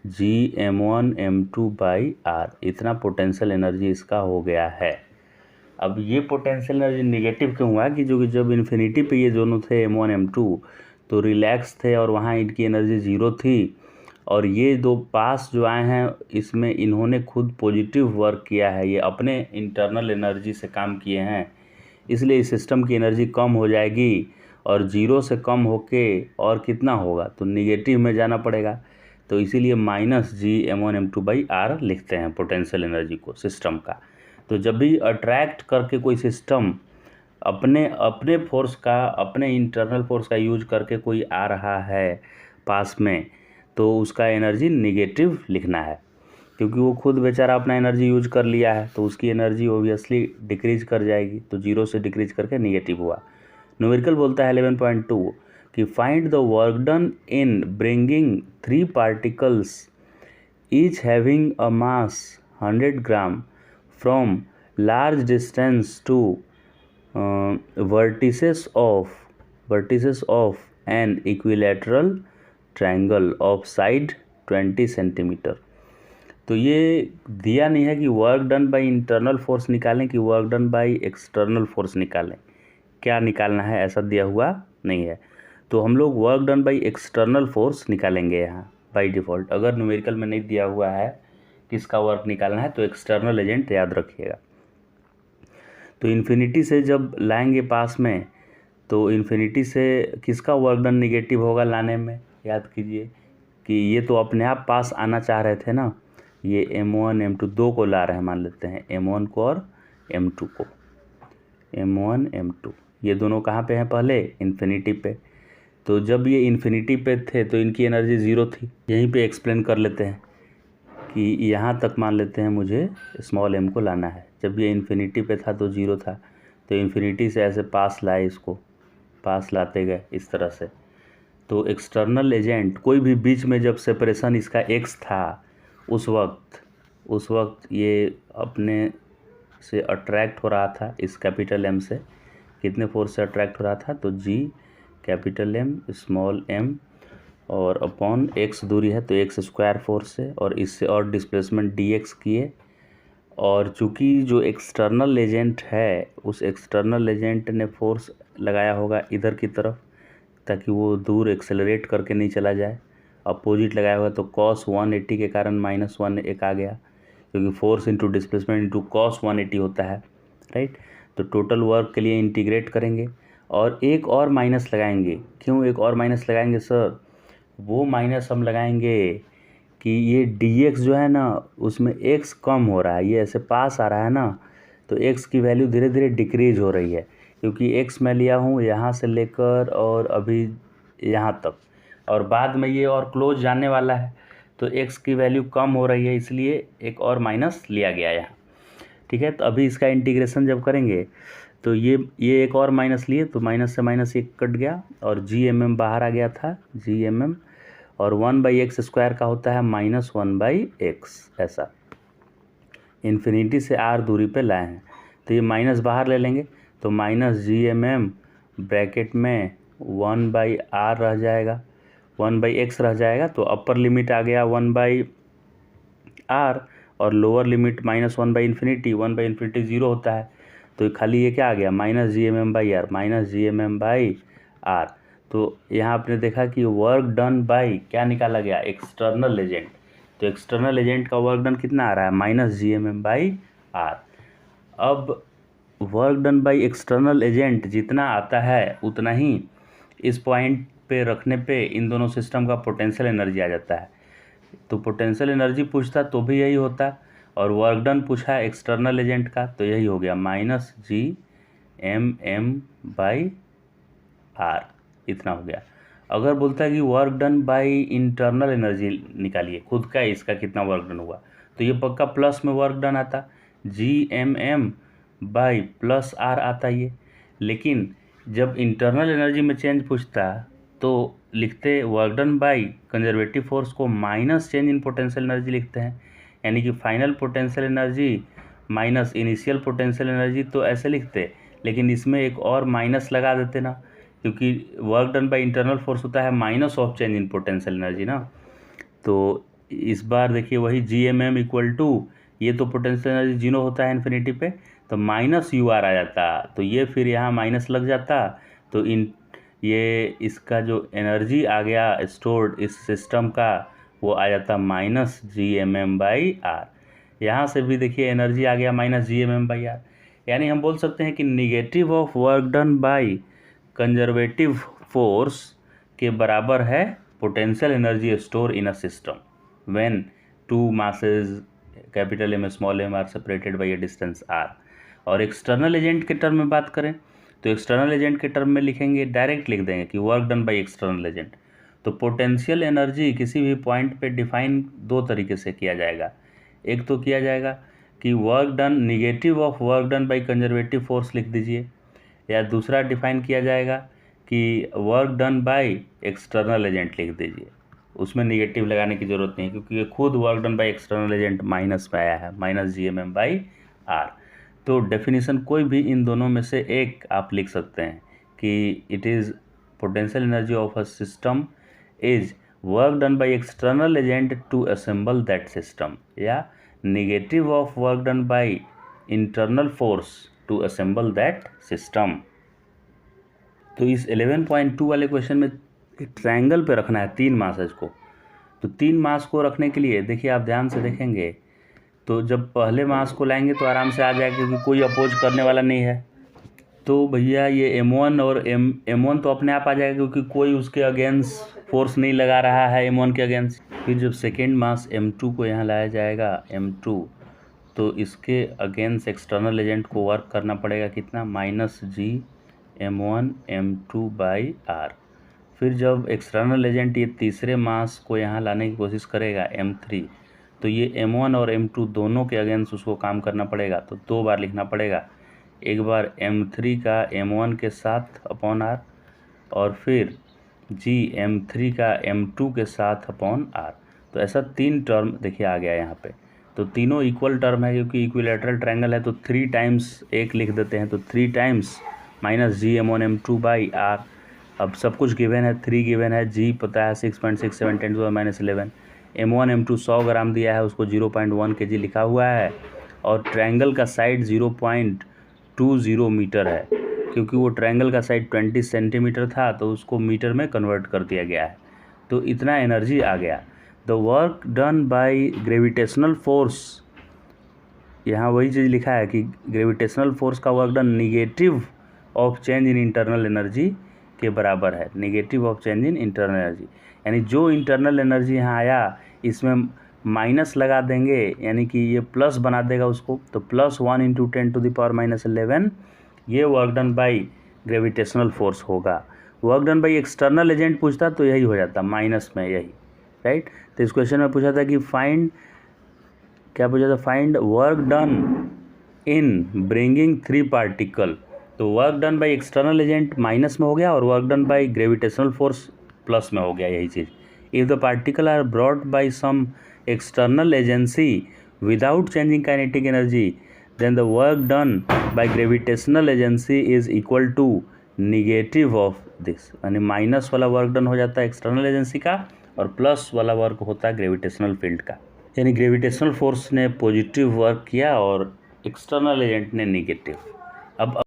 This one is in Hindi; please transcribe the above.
Gm1m2/r, इतना पोटेंशियल एनर्जी इसका हो गया है। अब ये पोटेंशियल एनर्जी निगेटिव क्यों हुआ कि जो जब इन्फिनिटी पे ये दोनों थे m1 m2 तो रिलैक्स थे और वहाँ इनकी एनर्जी ज़ीरो थी, और ये दो पास जो आए हैं इसमें इन्होंने खुद पॉजिटिव वर्क किया है, ये अपने इंटरनल एनर्जी से काम किए हैं, इसलिए इस सिस्टम की एनर्जी कम हो जाएगी और ज़ीरो से कम होके और कितना होगा तो निगेटिव में जाना पड़ेगा। तो इसीलिए -Gm1m2/r लिखते हैं पोटेंशियल एनर्जी को सिस्टम का। तो जब भी अट्रैक्ट करके कोई सिस्टम अपने फोर्स का, अपने इंटरनल फोर्स का यूज करके कोई आ रहा है पास में, तो उसका एनर्जी निगेटिव लिखना है, क्योंकि वो खुद बेचारा अपना एनर्जी यूज कर लिया है तो उसकी एनर्जी ओबियसली डिक्रीज कर जाएगी, तो जीरो से डिक्रीज करके निगेटिव हुआ। न्यूमेरिकल बोलता है 11.2 कि find the work done in bringing 3 particles each having a mass 100 gram from large distance to vertices of an equilateral triangle of side 20 centimetre. तो ये दिया नहीं है कि work done by internal force निकालें कि work done by external force निकालें, क्या निकालना है ऐसा दिया हुआ नहीं है। तो हम लोग work done by external force निकालेंगे यहाँ बाय डिफ़ॉल्ट। अगर न्यूमेरिकल में नहीं दिया हुआ है किसका वर्क निकालना है तो एक्सटर्नल एजेंट याद रखिएगा। तो इन्फिनिटी से जब लाएंगे पास में तो इन्फिनिटी से किसका वर्क डन निगेटिव होगा लाने में, याद कीजिए कि ये तो अपने आप पास आना चाह रहे थे ना, ये m1 m2 दो को ला रहे हैं, मान लेते हैं m1 को और m2 को, m1 m2 ये दोनों कहाँ पे हैं पहले इन्फिनिटी पे। तो जब ये इन्फिनिटी पे थे तो इनकी एनर्जी ज़ीरो थी, यहीं पे एक्सप्लेन कर लेते हैं कि यहाँ तक मान लेते हैं मुझे स्मॉल m को लाना है। जब ये इन्फिनिटी पे था तो ज़ीरो था, तो इन्फिनिटी से ऐसे पास लाए, इसको पास लाते गए इस तरह से। तो एक्सटर्नल एजेंट कोई भी बीच में जब सेपरेशन इसका x था उस वक्त ये अपने से अट्रैक्ट हो रहा था, इस कैपिटल M से कितने फोर्स से अट्रैक्ट हो रहा था तो G capital M small m और अपॉन x दूरी है तो x स्क्वायर फोर्स से, और इससे और डिस्प्लेसमेंट dx किए। और चूँकि जो एक्सटर्नल एजेंट है उस एक्सटर्नल एजेंट ने फोर्स लगाया होगा इधर की तरफ ताकि वो दूर एक्सेलरेट करके नहीं चला जाए, अपोजिट लगाया होगा तो cos 180 के कारण -1 एक आ गया, क्योंकि force into displacement into cos 180 होता है, राइट। तो टोटल वर्क के लिए इंटीग्रेट करेंगे और एक और माइनस लगाएंगे। क्यों एक और माइनस लगाएंगे सर? वो माइनस हम लगाएंगे कि ये dx जो है ना उसमें x कम हो रहा है, ये ऐसे पास आ रहा है ना, तो x की वैल्यू धीरे धीरे डिक्रीज हो रही है, क्योंकि x मैं लिया हूँ यहाँ से लेकर और अभी यहाँ तक, और बाद में ये और क्लोज जाने वाला है, तो x की वैल्यू कम हो रही है, इसलिए एक और माइनस लिया गया यहाँ, ठीक है। तो अभी इसका इंटीग्रेशन जब करेंगे तो ये एक और माइनस लिए तो माइनस से माइनस एक कट गया और Gmm बाहर आ गया था, Gmm, और 1/x स्क्वायर का होता है -1/x, ऐसा इन्फिनिटी से r दूरी पे लाए हैं तो ये माइनस बाहर ले लेंगे तो -Gmm ब्रैकेट में 1/r रह जाएगा, 1/x रह जाएगा, तो अपर लिमिट आ गया 1/r और लोअर लिमिट -1/इन्फिनिटी, 1/इन्फिनिटी 0 होता है, तो खाली ये क्या आ गया -Gmm/r। तो यहाँ आपने देखा कि वर्क डन बाय क्या निकाला गया, एक्सटर्नल एजेंट। तो एक्सटर्नल एजेंट का वर्क डन कितना आ रहा है -Gmm/r। अब work done by external agent जितना आता है उतना ही इस पॉइंट पे रखने पे इन दोनों सिस्टम का पोटेंशियल एनर्जी आ जाता है। तो पोटेंशियल एनर्जी पूछता तो भी यही होता, और वर्क डन पूछा है एक्सटर्नल एजेंट का तो यही हो गया -Gmm/r, इतना हो गया। अगर बोलता है कि work done by internal energy निकालिए, खुद का इसका कितना वर्क डन हुआ, तो ये पक्का प्लस में वर्क डन आता, Gmm/+r आता ये। लेकिन जब इंटरनल एनर्जी में चेंज पूछता तो लिखते work done by conservative force को minus change in potential energy लिखते हैं, यानी कि final potential energy minus initial potential energy, तो ऐसे लिखते। लेकिन इसमें एक और माइनस लगा देते ना, क्योंकि work done by internal force होता है minus of change in potential energy ना, तो इस बार देखिए वही GMM इक्वल टू, ये तो पोटेंशियल एनर्जी जीरो होता है इन्फिनिटी पे, तो माइनस UR आ जाता, तो ये फिर यहाँ माइनस लग जाता, तो ये इसका जो एनर्जी आ गया स्टोर्ड इस सिस्टम का, वो आ जाता माइनस GMM/R। यहाँ से भी देखिए एनर्जी आ गया माइनस GMM/R, यानी हम बोल सकते हैं कि negative of work done by conservative force के बराबर है potential energy store in a system when two masses capital M small m are separated by a distance R। और एक्सटर्नल एजेंट के टर्म में बात करें तो एक्सटर्नल एजेंट के टर्म में लिखेंगे, डायरेक्ट लिख देंगे कि work done by external agent. तो पोटेंशियल एनर्जी किसी भी पॉइंट पे डिफाइन दो तरीके से किया जाएगा। एक तो किया जाएगा कि work done negative of work done by conservative force लिख दीजिए, या दूसरा डिफाइन किया जाएगा कि work done by external agent लिख दीजिए। उसमें निगेटिव लगाने की ज़रूरत नहीं है क्योंकि ये खुद work done by external agent minus में आया है, माइनस GMM/R। तो डेफिनेशन कोई भी इन दोनों में से एक आप लिख सकते हैं कि it is potential energy of a system is work done by external agent to assemble that system, या negative of work done by internal force to assemble that system. तो इस 11.2 वाले क्वेश्चन में ट्रायंगल पे रखना है 3 मासेज को। तो 3 मास को रखने के लिए देखिए आप ध्यान से देखेंगे तो जब पहले मास को लाएंगे तो आराम से आ जाएगा क्योंकि कोई अपोज करने वाला नहीं है। तो भैया ये M1 और M1 तो अपने आप आ जाएगा क्योंकि कोई उसके अगेंस्ट फोर्स नहीं लगा रहा है M1 के अगेंस्ट। फिर जब सेकेंड मास M2 को यहाँ लाया जाएगा M2, तो इसके अगेंस्ट एक्सटर्नल एजेंट को वर्क करना पड़ेगा कितना, माइनस GM1 M2/R। फिर जब एक्सटर्नल एजेंट ये तीसरे मास को यहाँ लाने की कोशिश करेगा M3, तो ये M1 और M2 दोनों के अगेंस्ट उसको काम करना पड़ेगा। तो 2 बार लिखना पड़ेगा, एक बार M3 का M1 के साथ अपॉन R, और फिर M3 का M2 के साथ अपॉन R। तो ऐसा 3 टर्म देखिए आ गया यहाँ पे। तो तीनों इक्वल टर्म है क्योंकि इक्विलैटरल ट्रायंगल है, तो 3 टाइम्स एक लिख देते हैं, तो 3 टाइम्स माइनस GM1 M2/R। अब सब कुछ गिवन है, 3 गिवन है, G पता है 6.67 × 10⁻11, M1 M2 100 ग्राम दिया है, उसको 0.1 kg लिखा हुआ है, और ट्रायंगल का साइड 0.20 मीटर है क्योंकि वो ट्रायंगल का साइड 20 सेंटीमीटर था तो उसको मीटर में कन्वर्ट कर दिया गया है। तो इतना एनर्जी आ गया। The work done by gravitational force, यहाँ वही चीज़ लिखा है कि ग्रेविटेशनल फोर्स का work done negative of change in internal energy के बराबर है, negative of change in internal energy. यानी जो इंटरनल एनर्जी यहाँ आया इसमें माइनस लगा देंगे, यानी कि ये प्लस बना देगा उसको, तो +1 × 10⁻11 ये work done by gravitational force होगा। Work done by external agent पूछता तो यही हो जाता माइनस में, यही राइट। तो इस क्वेश्चन में पूछा था कि find work done in bringing 3 particle. तो work done by external agent minus में हो गया और work done by gravitational force plus में हो गया, यही चीज़। If the particle are brought by some external agency without changing kinetic energy, then the work done by gravitational agency is equal to negative of this, यानी माइनस वाला वर्क डन हो जाता है एक्सटर्नल एजेंसी का और प्लस वाला वर्क होता है ग्रेविटेशनल फील्ड का। यानी ग्रेविटेशनल फोर्स ने पॉजिटिव वर्क किया और एक्सटर्नल एजेंट ने निगेटिव। अब